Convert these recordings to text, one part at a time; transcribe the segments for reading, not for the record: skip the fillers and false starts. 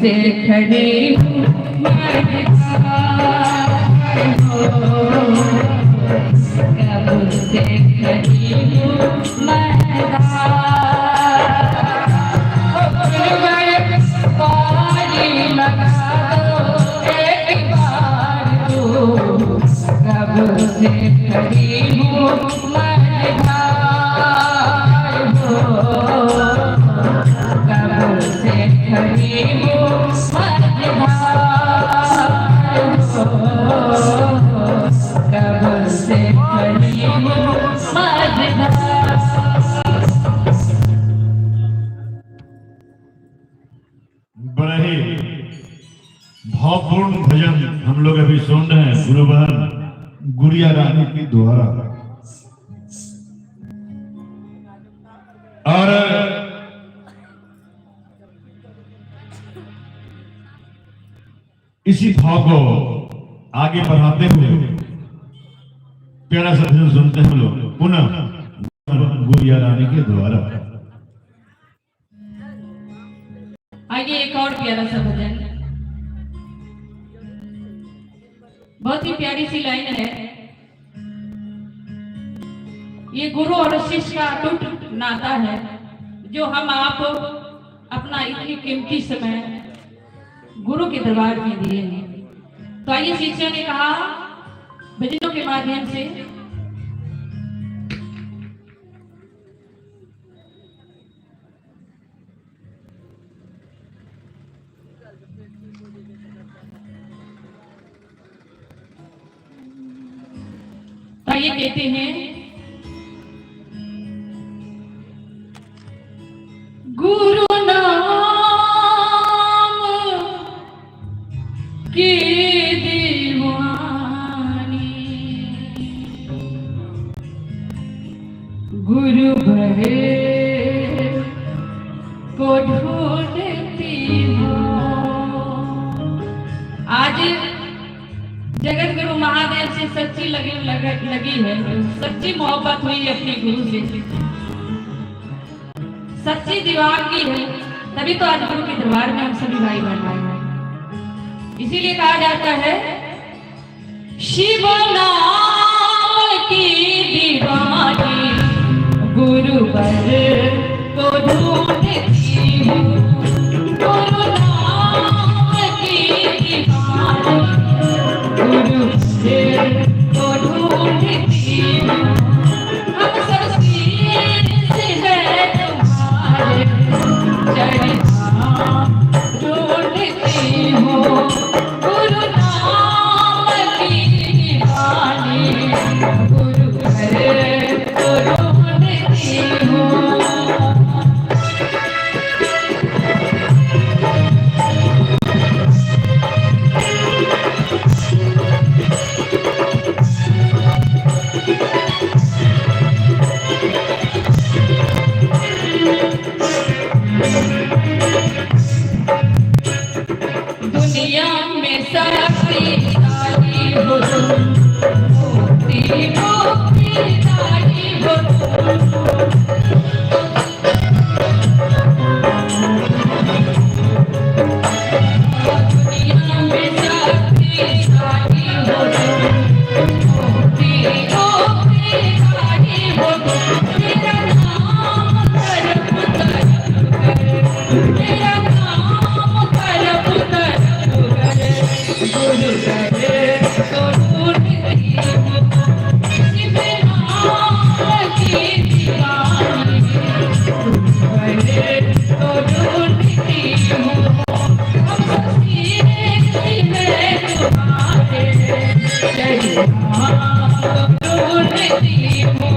से खड़ी हूँ कब से खड़ी हूँ बड़ा ही भावपूर्ण भजन हम लोग अभी सुन रहे हैं गुरुबहन गुड़िया रानी के द्वारा। और इसी भाव को आगे बढ़ाते हुए प्यारा सा भजन सुनते हैं हम लोग पुनः गुड़िया रानी के द्वारा। आगे एक और प्यारा सा भजन, बहुत ही प्यारी सी लाइन है। ये गुरु और शिष्य का अटूट नाता है जो हम आप अपना इतनी कीमती समय गुरु के दरबार में दिए हैं। तो आइए शिष्य ने कहा भजनों के माध्यम से ये कहते हैं, गुरु नाम की दीवानी गुरु भरे को ढूंढती हूँ। आज जगत गुरु महादेव से सच्ची लगी है, सच्ची मोहब्बत हुई अपने गुरु से, सच्ची दीवानगी है, तभी तो आज गुरु के दरबार में हम सभी भाई बन रहे हैं। इसीलिए कहा जाता है शिव नाम की दीवानी गुरु पर को ढूंढती हूँ। गुरु नाम की दीवानी गुरु से तो ढूंढती हूँ। हम सब शीश है तुम्हारे चरण ढूंढती हूँ। गुरु नाम की दीवानी गुरु घर तो ढूंढती हूँ। दुनिया में सबसे सारी हो मोती मोती सारी हो। दुनिया में सबसे सारी हो मोती मोती सारी हो। तेरा नाम तरफ तरफ करे, तेरा नाम तरफ तरफ करे। गुरु करे तो ढूंढती हूँ। शिव नाम की दीवानी गुरु करे तो ढूंढती हूँ। हम सभी है तुम्हारे चरण तो ढूंढती हूँ।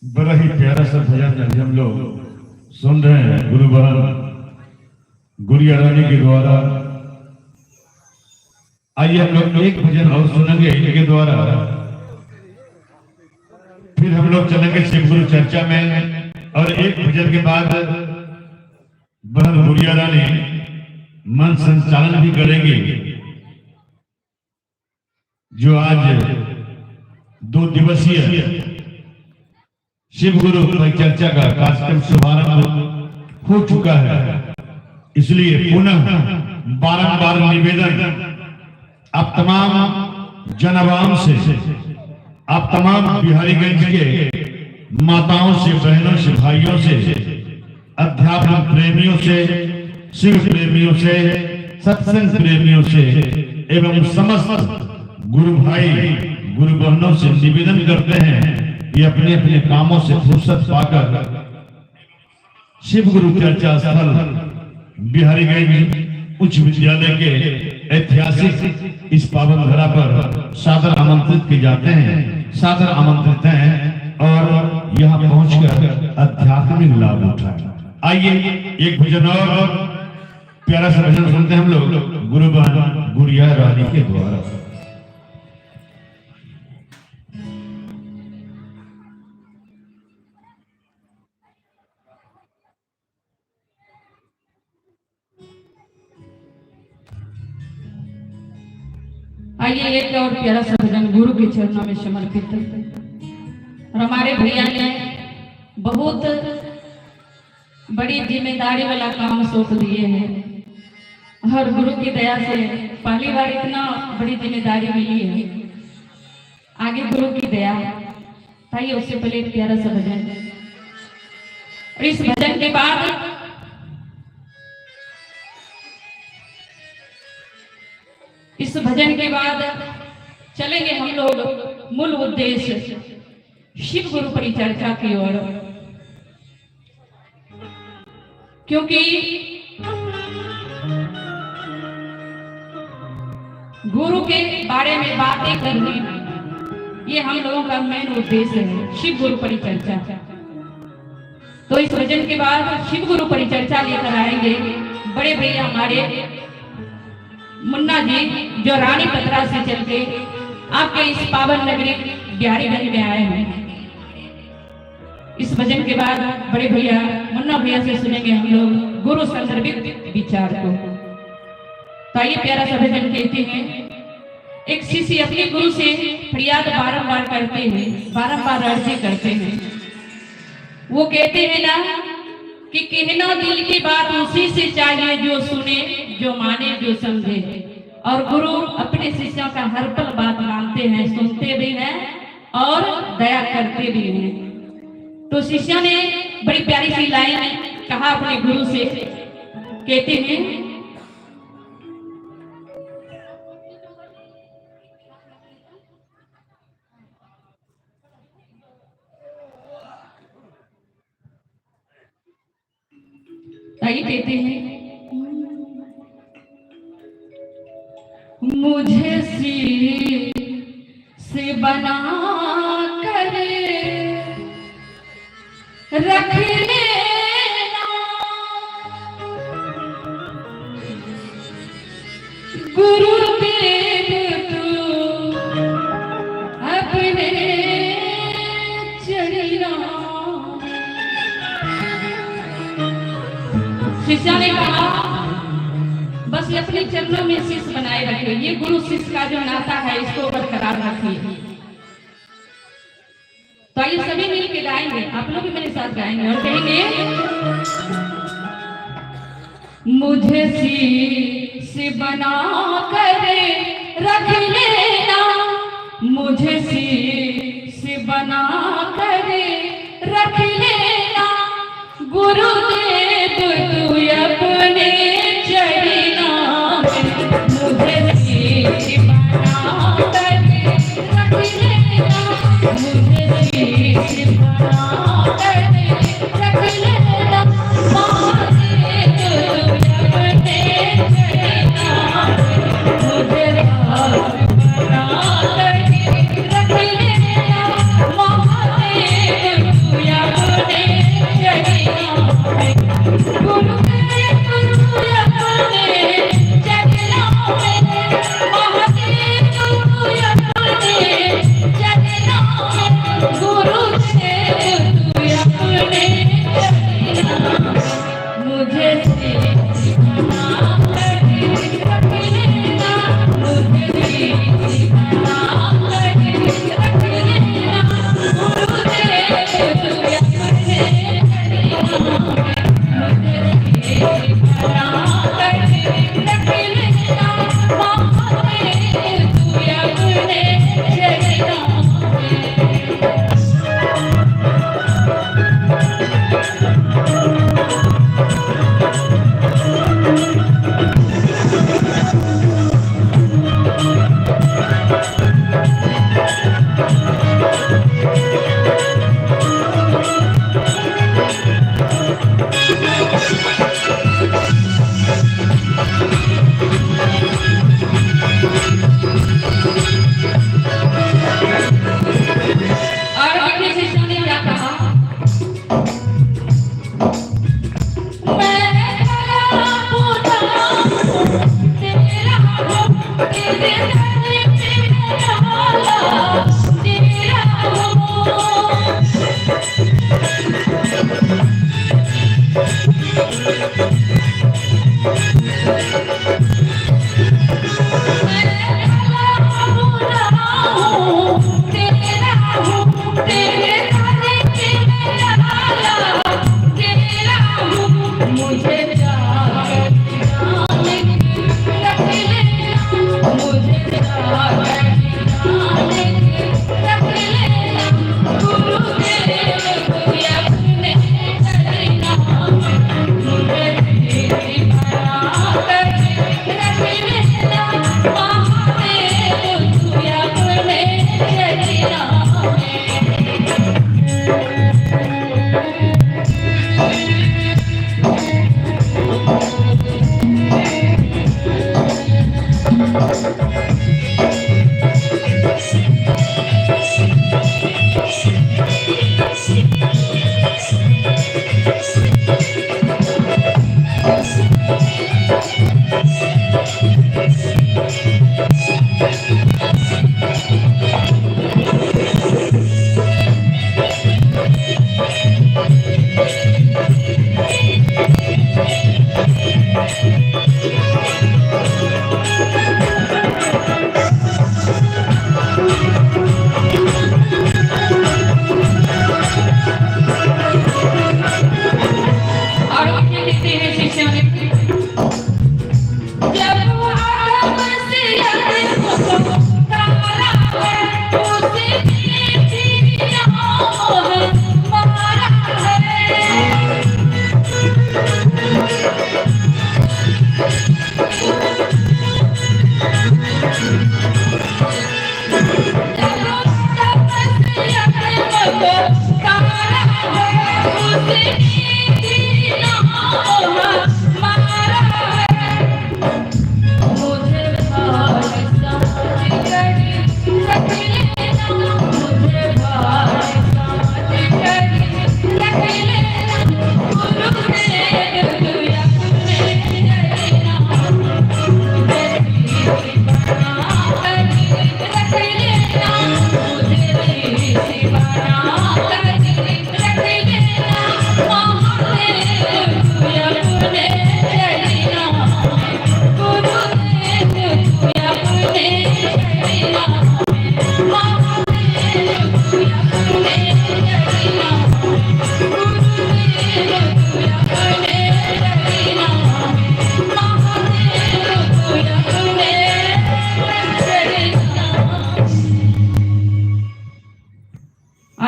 बड़ा ही प्यारा सा भजन अभी हम लोग सुन रहे हैं गुरु बहन गुड़िया रानी के द्वारा। आइए हम लोग एक भजन और सुनेंगे इनके द्वारा, फिर हम लोग चलेंगे शिव गुरु चर्चा में, और एक भजन के बाद बहन गुड़िया रानी मन संचालन भी करेंगे, जो आज 2 दिवसीय शिव गुरु परिचर्चा का कार्यक्रम शुभारंभ हो चुका है। इसलिए पुनः बारंबार निवेदन आप तमाम जनवाम से, आप तमाम बिहारीगंज के माताओं से, बहनों से, भाइयों से, अध्यात्म प्रेमियों से, शिव प्रेमियों से, सत्संग प्रेमियों से एवं समस्त गुरु भाई गुरु बहनों से निवेदन करते हैं ये अपने अपने कामों से फुर्सत पाकर शिव गुरु चर्चा स्थल बिहारीगंज उच्च विद्यालय के ऐतिहासिक इस पावन धरा पर सादर आमंत्रित किए जाते हैं, सादर आमंत्रित हैं और यहाँ पहुंचकर आध्यात्मिक लाभ उठाएं। आइए एक भजन और प्यारा सा भजन सुनते हैं हम लोग गुरु बहन गुड़िया रानी के द्वारा। आइए एक और प्यारा सा भजन गुरु के चरणों में समर्पित है। और हमारे भैया ने बहुत बड़ी जिम्मेदारी वाला काम सौंप दिए हैं और गुरु की दया से पहली बार इतना बड़ी जिम्मेदारी मिली है। आगे गुरु की दया, आइए उससे पहले एक प्यारा सा भजन, और इस भजन के बाद इस भजन के बाद चलेंगे हम लोग मूल उद्देश्य शिव गुरु परिचर्चा की ओर, क्योंकि गुरु के बारे में बातें करनी ये हम लोगों का मेन उद्देश्य है, शिव गुरु परिचर्चा। तो इस भजन के बाद शिव गुरु परिचर्चा लेकर आएंगे बड़े भैया हमारे मुन्ना जी, जो रानी पत्रा से चल के आपके इस पावन नगरी बिहारीगंज में आए हैं। इस भजन के बाद बड़े भैया मुन्ना भैया से सुनेंगे हम लोग गुरु संदर्भित विचार को। तो आइए प्यारा सा भजन कहते हैं। एक शिष्य अपने गुरु से फरियाद बारंबार करते हैं, बारंबार अर्जी करते हैं। वो कहते हैं ना कि कहना दिल की बात उसी से चाहिए जो सुने, जो माने, जो समझे। और गुरु अपने शिष्यों का हर पल बात मानते हैं, सुनते भी हैं और दया करते भी हैं। तो शिष्यों ने बड़ी प्यारी सी लाइन कहा अपने गुरु से, कहते हैं कहते हैं मुझे से बना कर रख लेना, गुरुदेव तू गुरु शिष्य का जो नाता है इसको बरकरार रखिए। तो आइए सभी मिल के गाएंगे, आप लोग भी मेरे साथ गाएंगे और कहेंगे, मुझे शीश बना कर रख लेना, मुझे शीश बना कर रख लेना, गुरुदेव तू अपने चरणों में मुझे शीश बना कर रख लेना, मुझे शीश बना कर रख लेना, महादेव तू अपने चरणों में मुझे रास बना कर रख लेना, महादेव तू अपने चरणों में, गुरुदेव तू अपने चरणों में, महादेव तू अपने चरणों में, गुरुदेव तू अपने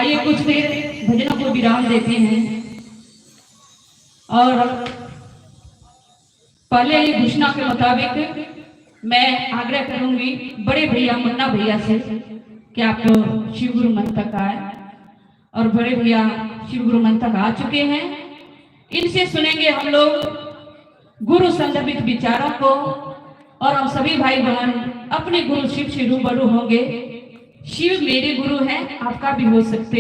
आइए कुछ देर भजनों को विराम देते हैं। और पहले ही घोषणा के मुताबिक मैं आग्रह करूंगी बड़े भैया मुन्ना भैया से कि आप शिव गुरु मंच तक आए। और बड़े भैया शिव गुरु मंच तक आ चुके हैं। इनसे सुनेंगे हम लोग गुरु संदर्भित विचारों को और हम सभी भाई बहन अपने गुरु शिव से रूबरू होंगे। शिव मेरे गुरु हैं, आपका भी हो सकता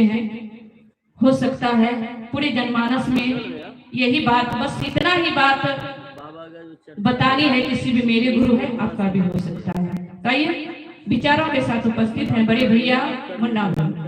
है। पूरे जनमानस में यही बात, बस इतना ही बात बतानी है कि शिव मेरे गुरु है, आपका भी हो सकता है। तो आइए विचारों के साथ उपस्थित हैं बड़े भैया मुन्ना भैया।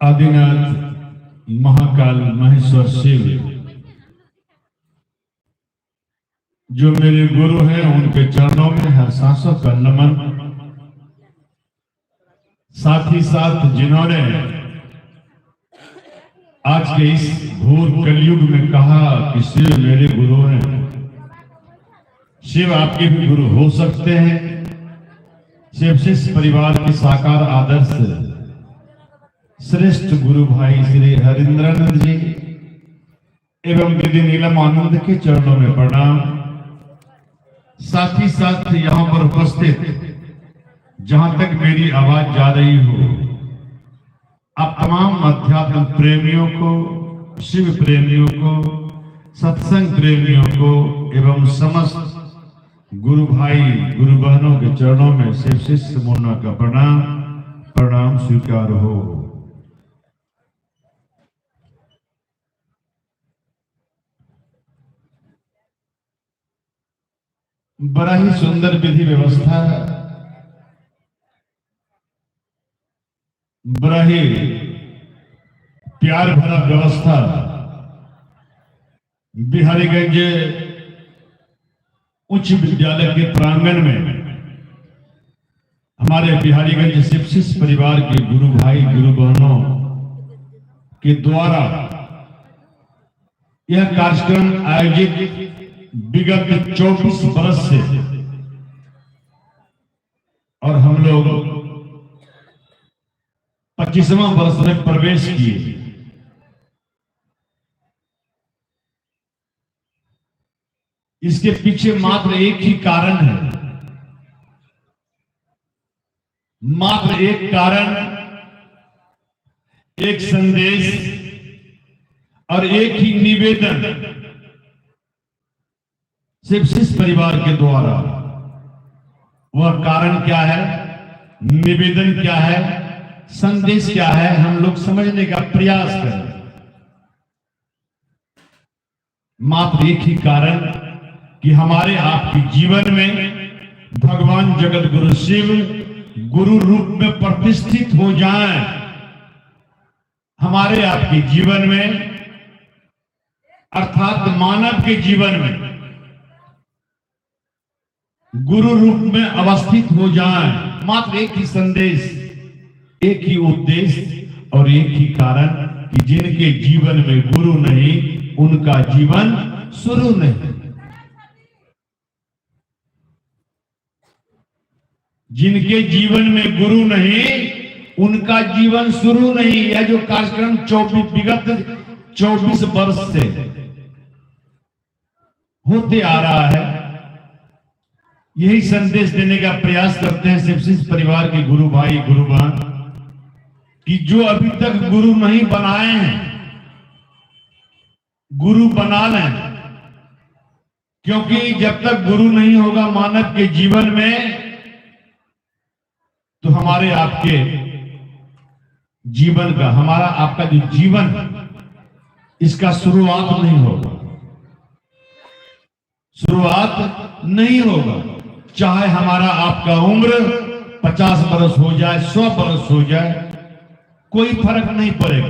आदिनाथ महाकाल महेश्वर शिव जो मेरे गुरु हैं, उनके चरणों में हर सांसों का नमन। साथ ही साथ जिन्होंने आज के इस घोर कलयुग में कहा कि शिव मेरे गुरु हैं, शिव आपके भी गुरु हो सकते हैं। शिव शिष्य परिवार के साकार आदर्श श्रेष्ठ गुरु भाई श्री हरिंद्रानंद जी एवं दीदी नीलम आनंद के चरणों में प्रणाम। साथ ही साथ यहां पर उपस्थित जहां तक मेरी आवाज जा रही हो, आप तमाम अध्यात्म प्रेमियों को, शिव प्रेमियों को, सत्संग प्रेमियों को एवं समस्त गुरु भाई गुरु बहनों के चरणों में शिव शिष्य मुन्ना का प्रणाम स्वीकार हो। बड़ा ही सुंदर विधि व्यवस्था, बड़ा ही प्यार भरा व्यवस्था बिहारीगंज उच्च विद्यालय के प्रांगण में हमारे बिहारीगंज शिव शिष्य परिवार के गुरु भाई गुरु बहनों के द्वारा यह कार्यक्रम आयोजित विगत 24 वर्ष से, और हम लोग 25वां वर्ष में प्रवेश किए। इसके पीछे मात्र एक ही कारण है, मात्र एक कारण, एक संदेश और एक ही निवेदन शिव शिष्य परिवार के द्वारा। वह कारण क्या है, निवेदन क्या है, संदेश क्या है, हम लोग समझने का प्रयास करें। मात्र एक ही कारण कि हमारे आपके जीवन में भगवान जगत गुरु शिव गुरु रूप में प्रतिष्ठित हो जाएं। हमारे आपके जीवन में अर्थात मानव के जीवन में गुरु रूप में अवस्थित हो जाएं। मात्र एक ही संदेश, एक ही उद्देश्य और एक ही कारण कि जिनके जीवन में गुरु नहीं, उनका जीवन शुरू नहीं। जिनके जीवन में गुरु नहीं, उनका जीवन शुरू नहीं। यह जो कार्यक्रम विगत 24 वर्ष से होते आ रहा है, यही संदेश देने का प्रयास करते हैं शिव शिष्य परिवार के गुरु भाई गुरु बहन कि जो अभी तक गुरु नहीं बनाए हैं, गुरु बना लें। क्योंकि जब तक गुरु नहीं होगा मानव के जीवन में, तो हमारे आपके जीवन का, हमारा आपका जो जीवन, इसका शुरुआत नहीं होगा, शुरुआत नहीं होगा। चाहे हमारा आपका उम्र 50 बरस हो जाए, 100 बरस हो जाए, कोई फर्क नहीं पड़ेगा।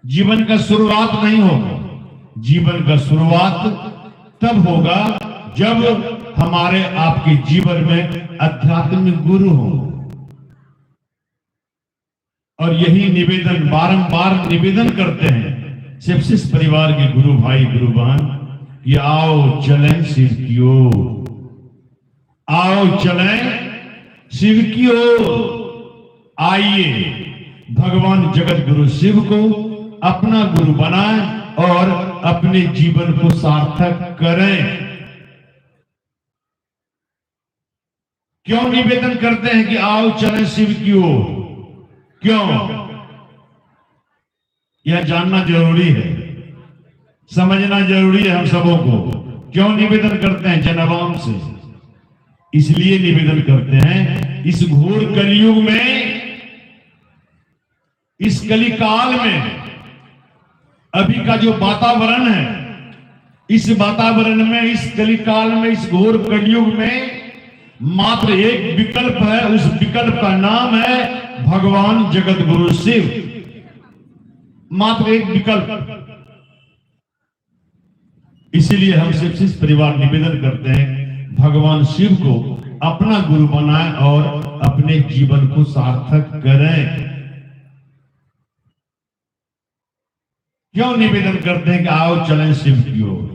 जीवन का शुरुआत नहीं होगा। जीवन का शुरुआत तब होगा जब हमारे आपके जीवन में आध्यात्मिक गुरु हो। और यही निवेदन बारंबार निवेदन करते हैं सेप्सिस परिवार के गुरु भाई गुरु बहन कि आओ चलें शिव की ओर, आओ चलें शिव की ओर। आइए भगवान जगत गुरु शिव को अपना गुरु बनाएं और अपने जीवन को सार्थक करें। क्यों निवेदन करते हैं कि आओ चलें शिव की ओर? क्यों? यह जानना जरूरी है, समझना जरूरी है हम सबों को। क्यों निवेदन करते हैं जनआवाम से? इसलिए निवेदन करते हैं इस घोर कलयुग में, इस कलिकाल में अभी का जो वातावरण है, इस वातावरण में, इस कलिकाल में, इस घोर कलयुग में मात्र एक विकल्प है। उस विकल्प का नाम है भगवान जगत गुरु शिव। मात्र एक विकल्प। इसीलिए हम सेप्सिस परिवार निवेदन करते हैं भगवान शिव को अपना गुरु बनाएं और अपने जीवन को सार्थक करें। क्यों निवेदन करते हैं कि आओ चलें शिव की ओर?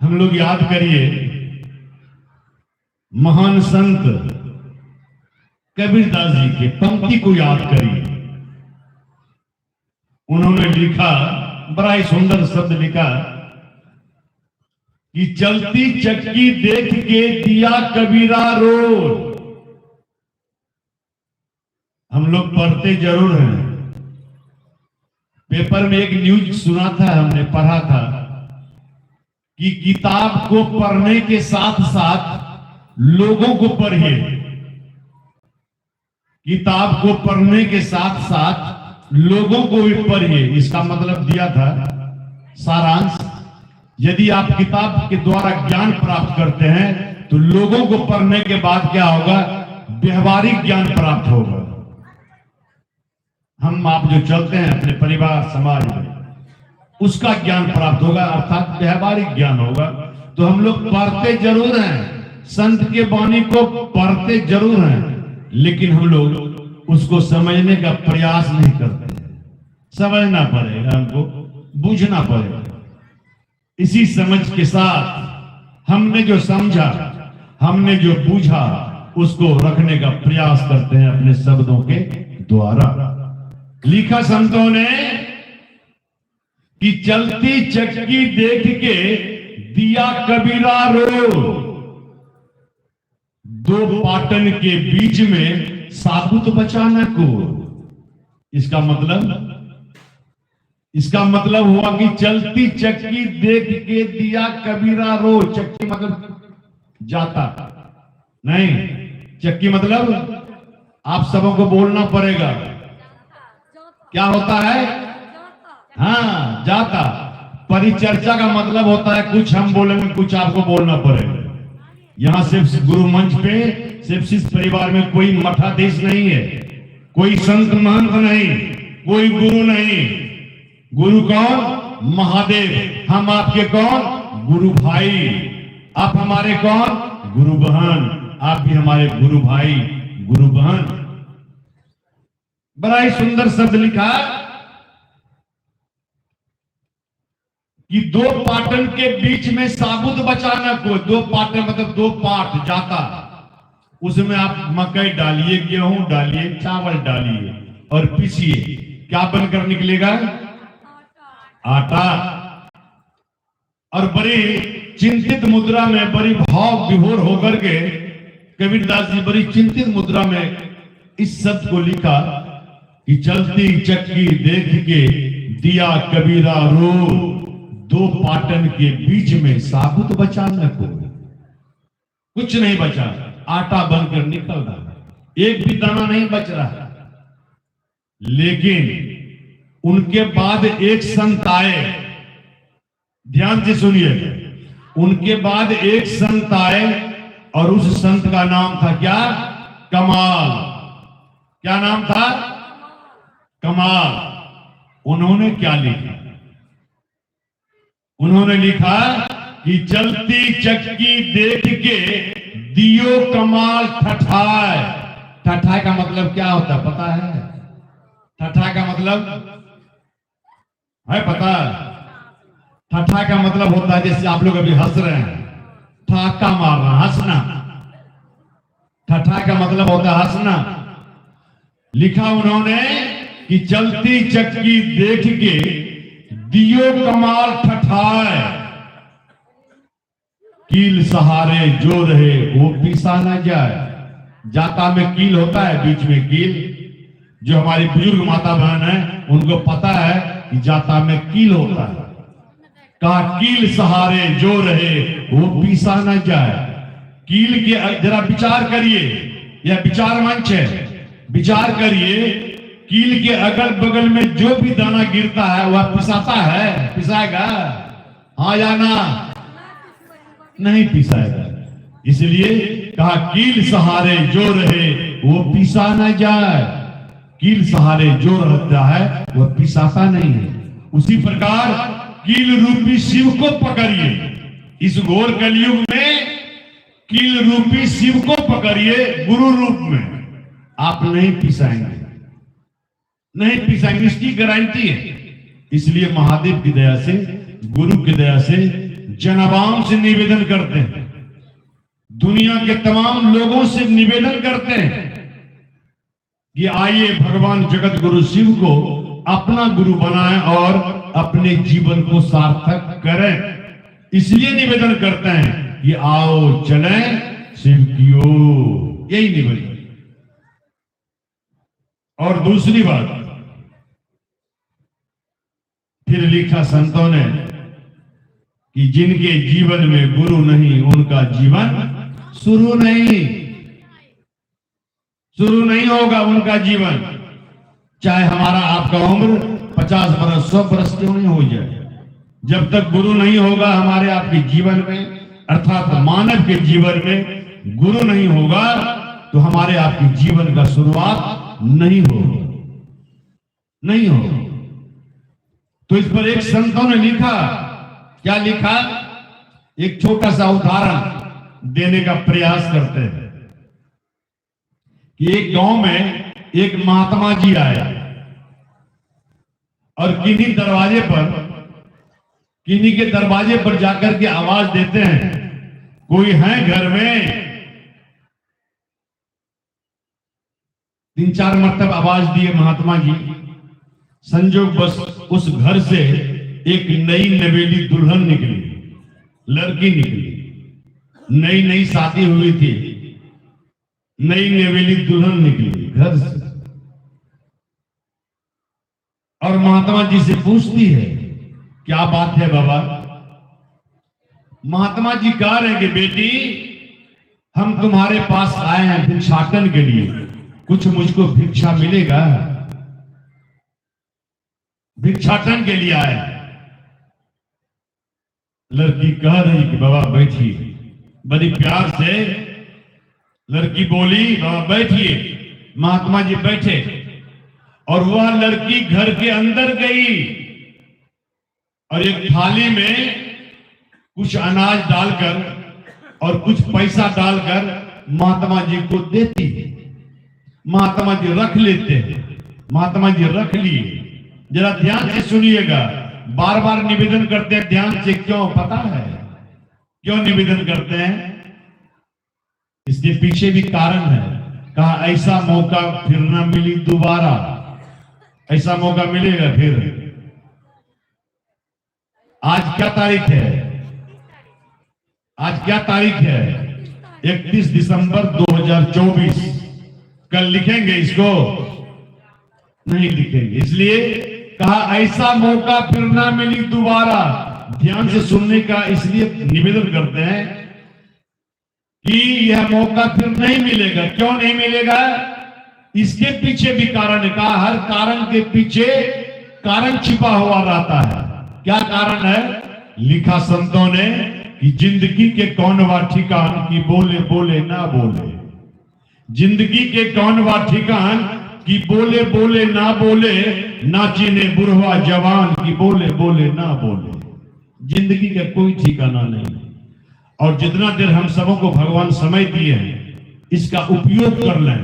हम लोग याद करिए महान संत कबीरदास जी के पंक्ति को याद करिए। उन्होंने लिखा, बड़ा ही सुंदर शब्द लिखा कि चलती चक्की देख के दिया कबीरा रोज। हम लोग पढ़ते जरूर हैं, पेपर में एक न्यूज सुना था, हमने पढ़ा था कि किताब को पढ़ने के साथ साथ लोगों को पढ़िए। किताब को पढ़ने के साथ साथ लोगों को भी पढ़िए। इसका मतलब दिया था सारांश, यदि आप किताब के द्वारा ज्ञान प्राप्त करते हैं तो लोगों को पढ़ने के बाद क्या होगा? व्यवहारिक ज्ञान प्राप्त होगा। हम आप जो चलते हैं अपने परिवार समाज में, उसका ज्ञान प्राप्त होगा, अर्थात व्यवहारिक ज्ञान होगा। तो हम लोग पढ़ते जरूर हैं, संत के वाणी को पढ़ते जरूर हैं, लेकिन हम लोग उसको समझने का प्रयास नहीं करते। समझना पड़ेगा, हमको बूझना पड़ेगा। इसी समझ के साथ हमने जो समझा, हमने जो बूझा, उसको रखने का प्रयास करते हैं अपने शब्दों के द्वारा। लिखा संतों ने कि चलती चक्की देख के दिया कबीरा रो, दो पाटन के बीच में साबुत बचाना को। इसका मतलब हुआ कि चलती चक्की देख के दिया कबीरा रो। चक्की मतलब जाता नहीं, चक्की मतलब आप सबों को बोलना पड़ेगा, क्या होता है? हाँ, जाता। परिचर्चा का मतलब होता है कुछ हम बोलेंगे, कुछ आपको बोलना पड़ेगा। यहां सिर्फ गुरु मंच पे सेप्सिस परिवार में कोई मठाधीश नहीं है, कोई संत महंत नहीं, कोई गुरु नहीं। गुरु कौन? महादेव। हम आपके कौन? गुरु भाई। आप हमारे कौन? गुरु बहन। आप भी हमारे गुरु भाई गुरु बहन। बड़ा ही सुंदर शब्द लिखा कि दो पाटन के बीच में साबुत बचाना को। दो पाटन मतलब दो पाट जाता, उसमें आप मकई डालिए, गेहूं डालिए, चावल डालिए और पीसिए, क्या बनकर निकलेगा? आटा। और बड़ी चिंतित मुद्रा में, बड़ी भाव विभोर होकर के कबीरदास जी बड़ी चिंतित मुद्रा में इस शब्द को लिखा कि चलती चक्की देख के दिया कबीरा रो, दो पाटन के बीच में साबुत बचाना को। कुछ नहीं बचा, आटा बनकर निकल रहा, एक भी दाना नहीं बच रहा। लेकिन उनके बाद एक संत आए, ध्यान से सुनिए। उनके बाद एक संत आए और उस संत का नाम था क्या? कमाल। क्या नाम था? कमाल। उन्होंने क्या लिखा? उन्होंने लिखा कि चलती चक्की देख के दियो कमाल ठठाए। ठठाए का मतलब क्या होता है पता है? ठठाए का मतलब है पता? ठठाए का मतलब होता है जैसे आप लोग अभी हंस रहे हैं, ठहाका मारना, हंसना। ठठाए का मतलब होता है हंसना। लिखा उन्होंने कि चलती चक्की देख के दियो कमाल ठठाए, कील सहारे जो रहे वो पिसा न जाए। जाता में कील होता है, बीच में कील। जो हमारी बुजुर्ग माता बहन है उनको पता है कि जाता में कील होता है। कहा कील सहारे जो रहे वो पिसा न जाए। कील के जरा विचार करिए, यह विचार मंच है, विचार करिए। कील के अगल बगल में जो भी दाना गिरता है वह पिसाता है? पिसाएगा? हाँ या ना? नहीं पिसाएगा। इसलिए कहा कील सहारे जो रहे वो पिसा न जाए। कील सहारे जो रहता है वह पिसाता नहीं है। उसी प्रकार कील रूपी शिव को पकड़िए। इस घोर कलयुग में कील रूपी शिव को पकड़िए गुरु रूप में, आप नहीं पिसाएंगे, नहीं पिसाएंगे, इसकी गारंटी है। इसलिए महादेव की दया से, गुरु की दया से जनआवाम से निवेदन करते हैं, दुनिया के तमाम लोगों से निवेदन करते हैं कि आइए भगवान जगत गुरु शिव को अपना गुरु बनाएं और अपने जीवन को सार्थक करें। इसलिए निवेदन करते हैं कि आओ चलें शिव की ओर, यही निवेदन। और दूसरी बात, फिर लिखा संतों ने कि जिनके जीवन में गुरु नहीं उनका जीवन शुरू नहीं होगा उनका जीवन। चाहे हमारा आपका उम्र 50 बरस 100 बरस क्यों नहीं हो जाए, जब तक गुरु नहीं होगा हमारे आपके जीवन में, अर्थात मानव के जीवन में गुरु नहीं होगा तो हमारे आपके जीवन का शुरुआत नहीं होगा। तो इस पर एक संतों ने लिखा, क्या लिखा? एक छोटा सा उदाहरण देने का प्रयास करते हैं कि एक गांव में एक महात्मा जी आए और किन्हीं के दरवाजे पर जाकर के आवाज देते हैं, कोई है घर में? 3-4 मरतब आवाज दिए महात्मा जी। संजोग बस उस घर से एक नई नवेली दुल्हन निकली, लड़की निकली। नई शादी हुई थी, नई नवेली दुल्हन निकली घर से और महात्मा जी से पूछती है, क्या बात है बाबा? महात्मा जी कह रहे कि बेटी, हम तुम्हारे पास आए हैं भिक्षाटन के लिए, कुछ मुझको भिक्षा मिलेगा? भिक्षाटन के लिए आए। लड़की कह रही कि बाबा बैठिए। बड़ी प्यार से लड़की बोली, बाबा बैठिए। महात्मा जी बैठे और वह लड़की घर के अंदर गई और एक थाली में कुछ अनाज डालकर और कुछ पैसा डालकर महात्मा जी को देती। महात्मा जी रख लेते हैं। महात्मा जी रख लिए। जरा ध्यान से सुनिएगा, बार बार निवेदन करते हैं ध्यान से। क्यों पता है क्यों निवेदन करते हैं? इसके पीछे भी कारण है। कहा ऐसा मौका फिर ना मिली दोबारा। ऐसा मौका मिलेगा फिर। आज क्या तारीख है? आज क्या तारीख है? 31 दिसंबर 2024। कल लिखेंगे इसको? नहीं लिखेंगे। इसलिए कहा ऐसा मौका फिर ना मिली दोबारा। ध्यान से सुनने का इसलिए निवेदन करते हैं कि यह मौका फिर नहीं मिलेगा। क्यों नहीं मिलेगा? इसके पीछे भी कारण है। कहा हर कारण के पीछे कारण छिपा हुआ रहता है। क्या कारण है? लिखा संतों ने कि जिंदगी के कौन वा ठिकान की बोले बोले ना बोले। जिंदगी के कौन वा ठिकान कि बोले बोले ना बोले, नाचिने बुढ़वा जवान की बोले बोले ना बोले। जिंदगी का कोई ठिकाना नहीं, और जितना देर हम सबों को भगवान समय दिए हैं, इसका उपयोग कर लें,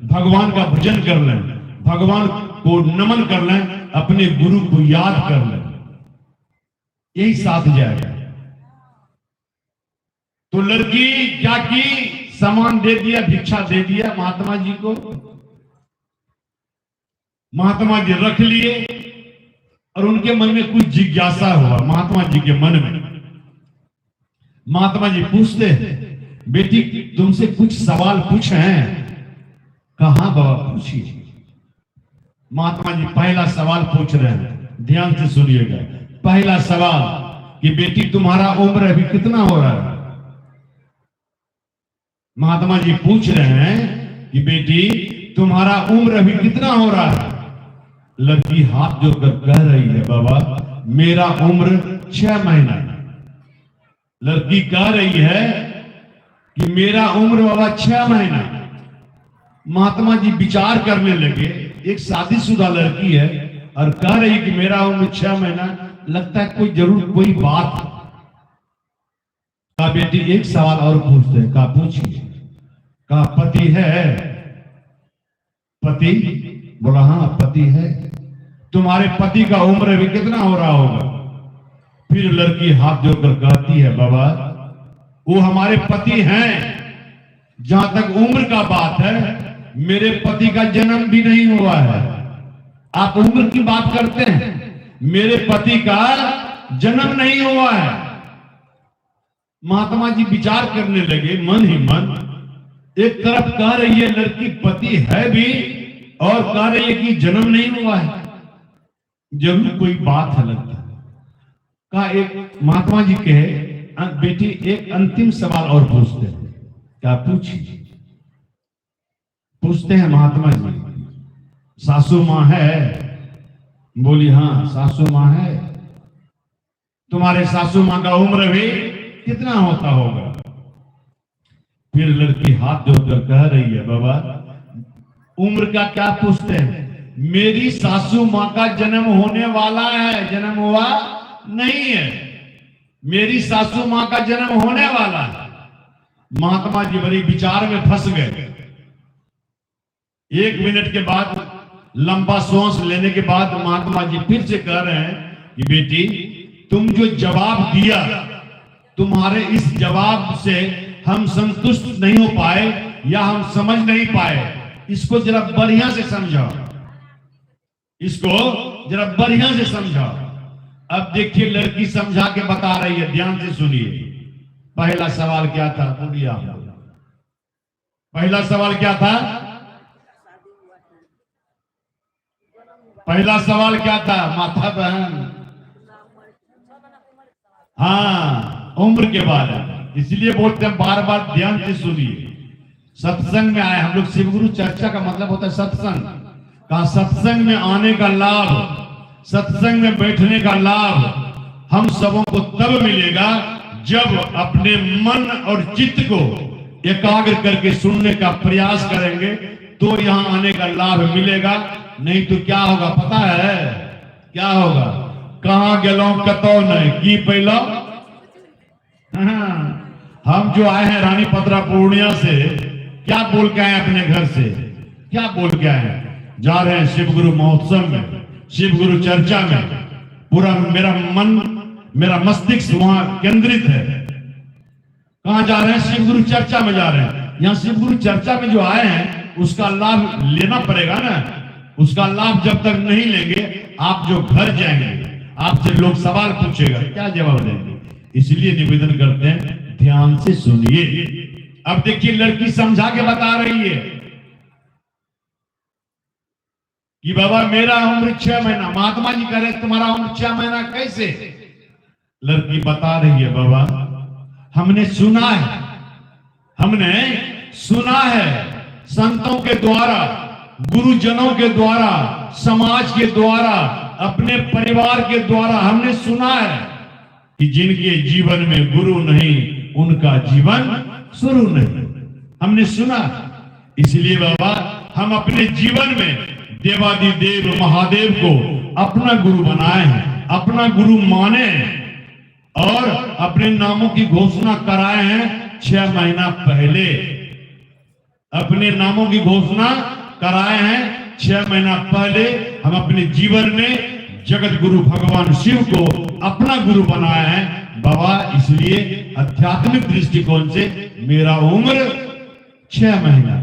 भगवान का भजन कर लें, भगवान को नमन कर लें, अपने गुरु को याद कर लें, यही साथ जाएगा। तो लड़की क्या की, सामान दे दिया, भिक्षा दे दिया महात्मा जी को। महात्मा जी रख लिए, और उनके मन में कुछ जिज्ञासा हुआ। महात्मा जी के मन में महात्मा जी पूछते हैं, बेटी तुमसे कुछ सवाल पूछे हैं। कहा बाबा पूछिए। महात्मा जी पहला सवाल पूछ रहे हैं, ध्यान से सुनिएगा। पहला सवाल कि बेटी तुम्हारा उम्र अभी कितना हो रहा है। महात्मा जी पूछ रहे हैं कि बेटी तुम्हारा उम्र अभी कितना हो रहा है। लड़की हाथ जोड़कर कह रही है, बाबा मेरा उम्र 6 महीना है। लड़की कह रही है कि मेरा उम्र बाबा 6 महीना। महात्मा जी विचार करने लगे, एक शादीशुदा लड़की है और कह रही कि मेरा उम्र 6 महीना, लगता है कोई जरूर कोई बात। कहा बेटी एक सवाल और पूछते हैं। कहा पूछिए। कहा पति है। पति? बोला हाँ पति है। तुम्हारे पति का उम्र अभी कितना हो रहा होगा। फिर लड़की हाथ जोड़कर कहती है, बाबा वो हमारे पति हैं। जहां तक उम्र का बात है, मेरे पति का जन्म भी नहीं हुआ है। आप उम्र की बात करते हैं, मेरे पति का जन्म नहीं हुआ है। महात्मा जी विचार करने लगे मन ही मन। एक तरफ कह रही है लड़की पति है भी, और कह रही है कि जन्म नहीं हुआ है, जरूर कोई बात है लगता है। कहा एक महात्मा जी कहे, बेटी एक अंतिम सवाल और पूछते हैं। क्या पूछिए। पूछते हैं महात्मा जी, सासू मां है। बोली हाँ सासू मां है। तुम्हारे सासू मां का उम्र भी कितना होता होगा। फिर लड़की हाथ जोड़कर कह रही है, बाबा उम्र का क्या पूछते हैं, मेरी सासू मां का जन्म होने वाला है, जन्म हुआ नहीं है। मेरी सासू मां का जन्म होने वाला है। महात्मा जी बड़ी विचार में फंस गए। 1 मिनट के बाद लंबा सांस लेने के बाद महात्मा जी फिर से कह रहे हैं कि बेटी तुम जो जवाब दिया, तुम्हारे इस जवाब से हम संतुष्ट नहीं हो पाए या हम समझ नहीं पाए। इसको जरा बढ़िया से समझाओ, इसको जरा बढ़िया से समझाओ। अब देखिए लड़की समझा के बता रही है, ध्यान से सुनिए। पहला सवाल क्या था, बोलिए आप। पहला सवाल क्या था? पहला सवाल क्या था माता बहन? हाँ उम्र के बारे में। इसलिए बोलते हैं बार बार ध्यान से सुनिए। सत्संग में आए हम लोग, शिवगुरु चर्चा का मतलब होता है सत्संग का। सत्संग में आने का लाभ, सत्संग में बैठने का लाभ हम सबों को तब मिलेगा जब अपने मन और चित्त को एकाग्र करके सुनने का प्रयास करेंगे, तो यहां आने का लाभ मिलेगा। नहीं तो क्या होगा पता है? क्या होगा? कहां गेलो कतो नहीं की पहला। हम जो आए हैं रानी पत्रा पूर्णिया से, क्या बोल के आए अपने घर से? क्या बोल के आए? जा रहे हैं शिवगुरु महोत्सव में, शिवगुरु चर्चा में। पूरा मेरा मन, मेरा मस्तिष्क वहां केंद्रित है। कहां जा रहे हैं? शिवगुरु चर्चा में जा रहे हैं। यहां शिवगुरु चर्चा में जो आए हैं उसका लाभ लेना पड़ेगा ना। उसका लाभ जब तक नहीं लेंगे, आप जो घर जाएंगे आपसे लोग सवाल पूछेगा, क्या जवाब देंगे? इसलिए निवेदन करते हैं ध्यान से सुनिए। अब देखिए लड़की समझा के बता रही है कि बाबा मेरा उम्र 6 महीना। महात्मा जी कह रहे तुम्हारा उम्र 6 महीना कैसे? लड़की बता रही है, बाबा हमने सुना है, हमने सुना है संतों के द्वारा, गुरुजनों के द्वारा, समाज के द्वारा, अपने परिवार के द्वारा हमने सुना है कि जिनके जीवन में गुरु नहीं उनका जीवन शुरू नहीं। हमने सुना। इसलिए बाबा हम अपने जीवन में देवादिदेव महादेव को अपना गुरु बनाए हैं, अपना गुरु माने हैं और अपने नामों की घोषणा कराए हैं 6 महीना पहले। अपने नामों की घोषणा कराए हैं 6 महीना पहले। हम अपने जीवन में जगत गुरु भगवान शिव को अपना गुरु बनाया है बाबा। इसलिए आध्यात्मिक दृष्टिकोण से मेरा उम्र 6 महीना।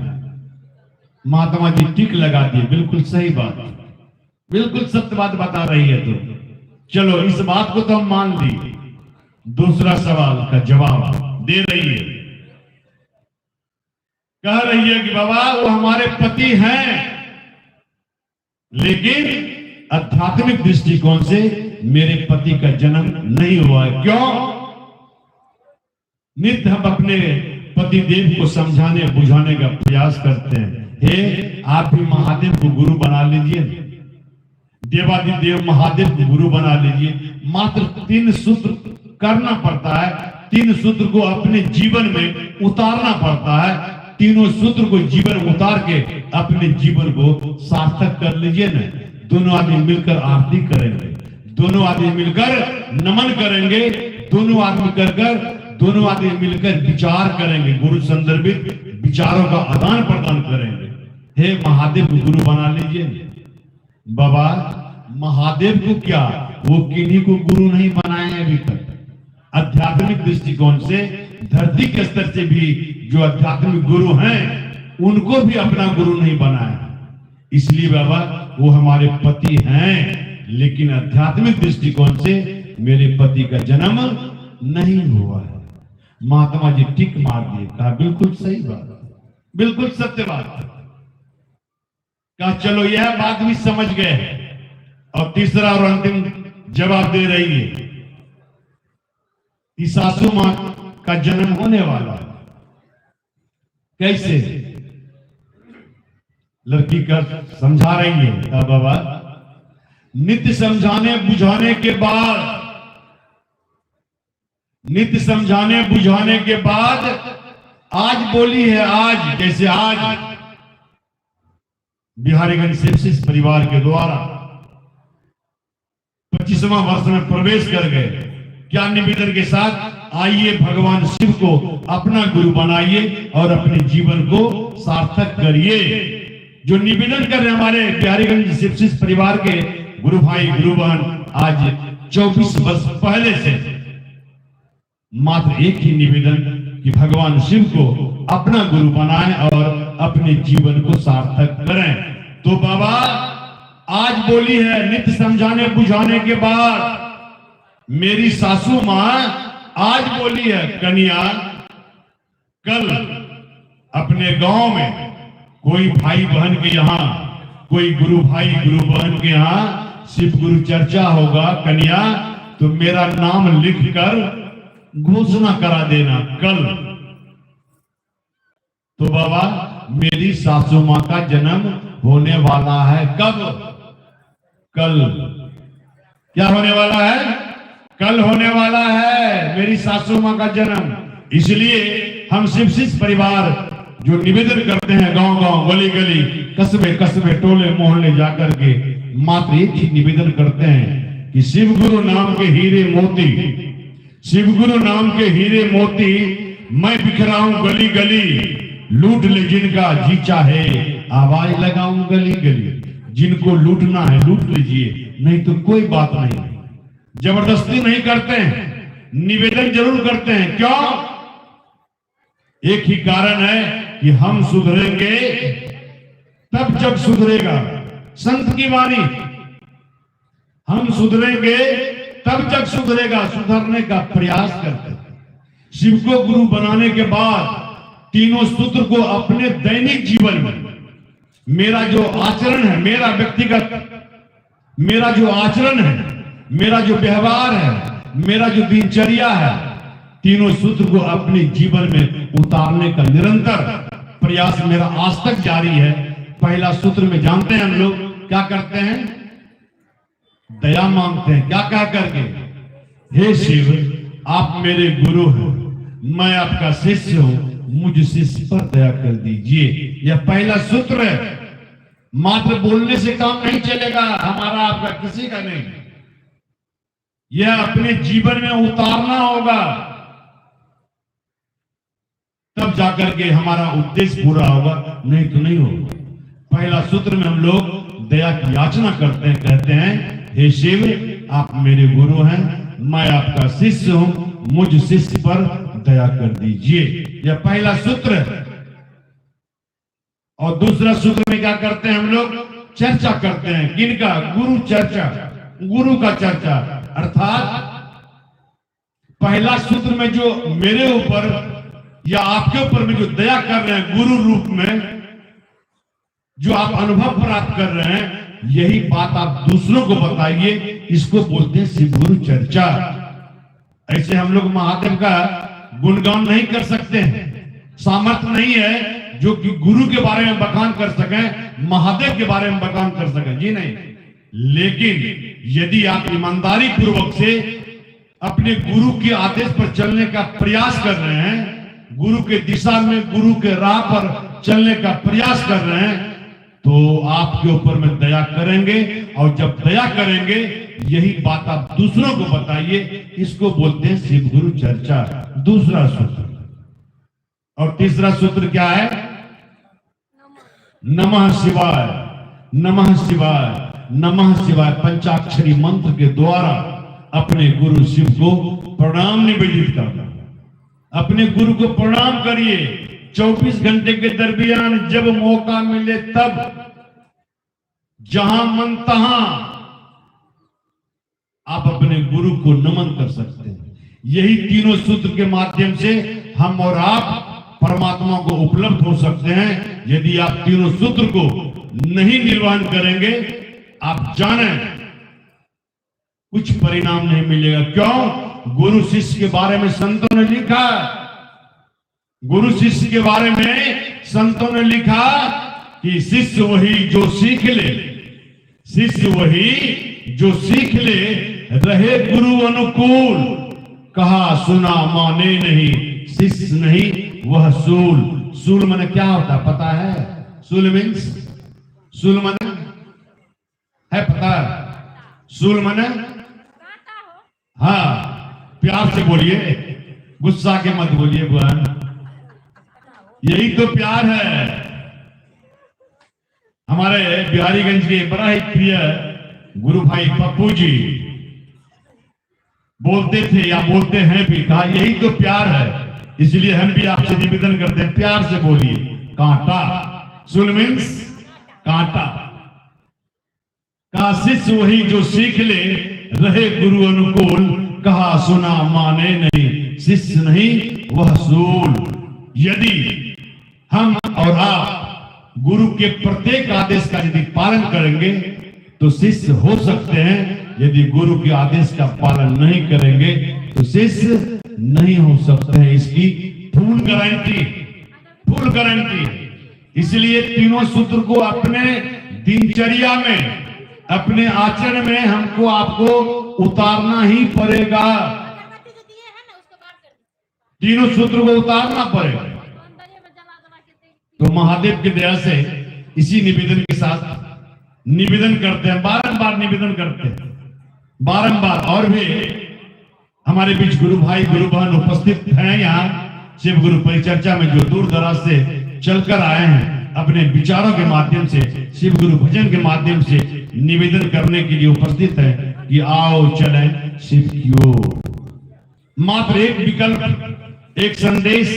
महात्मा जी टिक लगा दिए, बिल्कुल सही बात, बिल्कुल सत्य बात बता रही है। तो चलो इस बात को तो हम मान ली। दूसरा सवाल का जवाब दे रही है, कह रही है कि बाबा वो हमारे पति हैं, लेकिन आध्यात्मिक दृष्टिकोण से मेरे पति का जन्म नहीं हुआ है। क्यों? नित्य हम अपने पति देव को समझाने बुझाने का प्रयास करते हैं। हे आप भी महादेव को गुरु बना लीजिए, देवादिदेव महादेव को गुरु बना लीजिए। मात्र 3 सूत्र करना पड़ता है, 3 सूत्र को अपने जीवन में उतारना पड़ता है। तीनों सूत्र को जीवन में उतार के अपने जीवन को सार्थक कर लीजिए ना। दोनों आदमी मिलकर आरती करेंगे, दोनों आदमी मिलकर नमन करेंगे, दोनों आदमी मिलकर विचार करेंगे, गुरु संदर्भित विचारों का आदान प्रदान करेंगे। हे महादेव को गुरु बना लीजिए। बाबा महादेव को क्या, वो किन्हीं को गुरु नहीं बनाए हैं अभी तक। आध्यात्मिक दृष्टिकोण से धरती के स्तर से भी जो आध्यात्मिक गुरु हैं उनको भी अपना गुरु नहीं बनाया। इसलिए बाबा वो हमारे पति हैं, लेकिन आध्यात्मिक दृष्टिकोण से मेरे पति का जन्म नहीं हुआ है। महात्मा जी टिक मार दिए, कहा बिल्कुल सही बात, बिल्कुल सत्य बात। कहा चलो यह बात भी समझ गए। और तीसरा और अंतिम जवाब दे रही है कि सासू मां का जन्म होने वाला। कैसे? लड़की का समझा रही है। कहा बाबा नित्य समझाने बुझाने के बाद, नित्य समझाने बुझाने के बाद आज बोली है, आज जैसे आज बिहारीगंज सेप्सिस परिवार के द्वारा 25वां वर्ष में प्रवेश कर गए। क्या निवेदन के साथ? आइए भगवान शिव को अपना गुरु बनाइए और अपने जीवन को सार्थक करिए। जो निवेदन कर रहे हमारे बिहारीगंज सेप्सिस परिवार के गुरु भाई गुरु बहन, आज 24 वर्ष पहले से मात्र एक ही निवेदन कि भगवान शिव को अपना गुरु बनाएं और अपने जीवन को सार्थक करें। तो बाबा आज बोली है, नित्य समझाने बुझाने के बाद मेरी सासू मां आज बोली है, कन्या कल अपने गांव में कोई भाई बहन के यहाँ, कोई गुरु भाई गुरु बहन के यहाँ शिव गुरु चर्चा होगा। कन्या तो मेरा नाम लिखकर घोषणा करा देना कल। तो बाबा मेरी सासू मां का जन्म होने वाला है। कब? कल। क्या होने वाला है? कल होने वाला है मेरी सासू मां का जन्म। इसलिए हम सेप्सिस परिवार जो निवेदन करते हैं गांव गांव गली गली कस्बे कस्बे टोले मोहल्ले जाकर के मात्र एक ही निवेदन करते हैं कि शिव गुरु नाम के हीरे मोती, शिव गुरु नाम के हीरे मोती मैं बिखराऊं गली गली, लूट ले जिनका जी चाहे आवाज लगाऊं गली गली। जिनको लूटना है लूट लीजिए, नहीं तो कोई बात नहीं। जबरदस्ती नहीं करते हैं, निवेदन जरूर करते हैं। क्यों? एक ही कारण है कि हम सुधरेंगे तब जब सुधरेगा संत की वाणी। हम सुधरेंगे तब जब सुधरेगा, सुधरने का प्रयास करते हैं। शिव को गुरु बनाने के बाद तीनों सूत्र को अपने दैनिक जीवन में मेरा जो आचरण है, मेरा व्यक्तिगत मेरा जो आचरण है, मेरा जो व्यवहार है, मेरा जो दिनचर्या है, तीनों सूत्र को अपने जीवन में उतारने का निरंतर प्रयास मेरा आज तक जारी है। पहला सूत्र में जानते हैं हम लोग क्या करते हैं? दया मांगते हैं। क्या कह करके? हे शिव आप मेरे गुरु हैं, मैं आपका शिष्य हूं, मुझ शिष्य पर दया कर दीजिए। यह पहला सूत्र है। मात्र बोलने से काम नहीं चलेगा, हमारा आपका किसी का नहीं। यह अपने जीवन में उतारना होगा, तब जाकर के हमारा उद्देश्य पूरा होगा, नहीं तो नहीं होगा। पहला सूत्र में हम लोग दया की याचना करते हैं, कहते हैं हे शिव आप मेरे गुरु हैं, मैं आपका शिष्य हूं, मुझ शिष्य पर दया कर दीजिए। यह पहला सूत्र है। और दूसरा सूत्र में क्या करते हैं हम लोग? चर्चा करते हैं। किनका? गुरु चर्चा, गुरु का चर्चा। अर्थात पहला सूत्र में जो मेरे ऊपर या आपके ऊपर में जो दया कर रहे हैं गुरु रूप में, जो आप अनुभव प्राप्त कर रहे हैं, यही बात आप दूसरों को बताइए। इसको बोलते हैं शिव गुरु चर्चा। ऐसे हम लोग महादेव का गुणगान नहीं कर सकते हैं, सामर्थ्य नहीं है जो कि गुरु के बारे में बखान कर सकें, महादेव के बारे में बखान कर सकें, जी नहीं। लेकिन यदि आप ईमानदारी पूर्वक से अपने गुरु के आदेश पर चलने का प्रयास कर रहे हैं, गुरु के दिशा में, गुरु के राह पर चलने का प्रयास कर रहे हैं, तो आपके ऊपर में दया करेंगे। और जब दया करेंगे, यही बात आप दूसरों को बताइए। इसको बोलते हैं शिव गुरु चर्चा, दूसरा सूत्र। और तीसरा सूत्र क्या है? नमः शिवाय, नमः शिवाय, नमः शिवाय पंचाक्षरी मंत्र के द्वारा अपने गुरु शिव को प्रणाम निवेदित करना। अपने गुरु को प्रणाम करिए। 24 घंटे के दरमियान जब मौका मिले तब, जहां मन तहां आप अपने गुरु को नमन कर सकते हैं। यही तीनों सूत्र के माध्यम से हम और आप परमात्मा को उपलब्ध हो सकते हैं। यदि आप तीनों सूत्र को नहीं निर्वहन करेंगे, आप जाने कुछ परिणाम नहीं मिलेगा। क्यों? गुरु शिष्य के बारे में संतों ने लिखा, गुरु शिष्य के बारे में संतों ने लिखा कि शिष्य वही जो सीख ले, शिष्य वही जो सीख ले, रहे गुरु अनुकूल, कहा सुना माने नहीं, शिष्य नहीं वह सूल। सूल माने क्या होता है पता है? सूल मीन्स, सूल माने है पता है? सूल माने, हाँ प्यार से बोलिए, गुस्सा के मत बोलिए बहन, यही तो प्यार है। हमारे बिहारीगंज के बड़ा ही प्रिय गुरु भाई पप्पू जी बोलते थे या बोलते हैं भी, कहा यही तो प्यार है। इसलिए हम भी आपसे निवेदन करते हैं, प्यार से बोलिए। कांटा, सुल मीन्स कांटा। कहा शिष्य वही जो सीख ले, रहे गुरु अनुकूल, कहा सुना माने नहीं, शिष्य नहीं वह सूल। यदि हम और आप गुरु के प्रत्येक आदेश का यदि पालन करेंगे तो शिष्य हो सकते हैं। यदि गुरु के आदेश का पालन नहीं करेंगे तो शिष्य नहीं हो सकते हैं। इसकी फुल गारंटी, फुल गारंटी। इसलिए तीनों सूत्र को अपने दिनचर्या में, अपने आचरण में हमको आपको उतारना ही पड़ेगा। तीनों सूत्र को उतारना पड़ेगा। तो महादेव की दया से इसी निवेदन के साथ निवेदन करते हैं, बारंबार निवेदन करते हैं, बारंबार। और भी हमारे बीच गुरु भाई गुरु बहन उपस्थित हैं यहाँ शिव गुरु परिचर्चा में, जो दूर दराज से चलकर आए हैं, अपने विचारों के माध्यम से, शिव गुरु भजन के माध्यम से निवेदन करने के लिए उपस्थित है कि आओ चलें शिव की ओर। मात्र एक विकल्प, एक संदेश,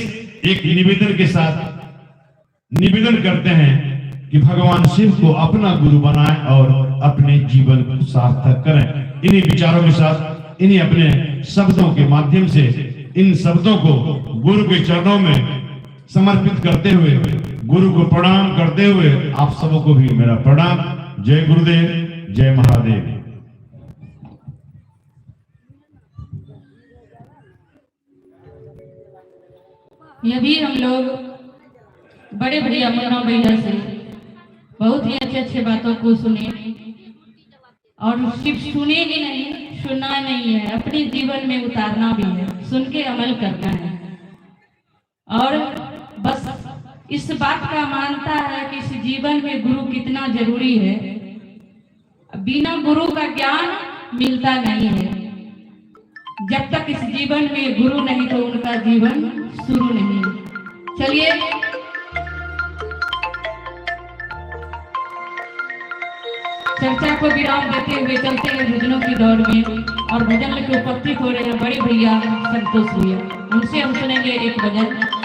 एक निवेदन के साथ निवेदन करते हैं कि भगवान शिव को अपना गुरु बनाएं और अपने जीवन को सार्थक करें। इन्हीं विचारों के साथ, इन्हीं अपने शब्दों के माध्यम से, इन शब्दों को गुरु के चरणों में समर्पित करते हुए, गुरु को प्रणाम करते हुए, आप सबको भी मेरा प्रणाम। जय गुरुदेव, जय महादेव। ये भी हम लोग बड़े बड़े अमुना भैया से बहुत ही अच्छे अच्छे बातों को सुने, और सिर्फ सुने ही नहीं, सुनना नहीं है, अपने जीवन में उतारना भी है, सुन के अमल करना है। और बस इस बात का मानता है कि इस जीवन में गुरु कितना जरूरी है। बिना गुरु का ज्ञान मिलता नहीं है। जब तक इस जीवन में गुरु नहीं तो उनका जीवन शुरू नहीं। चलिए चर्चा को विराम देते हुए चलते हैं भजनों की दौड़ में, और भजन के उपस्थित हो रहे हैं बड़े भैया संतोष भैया, उनसे हम सुनेंगे एक भजन।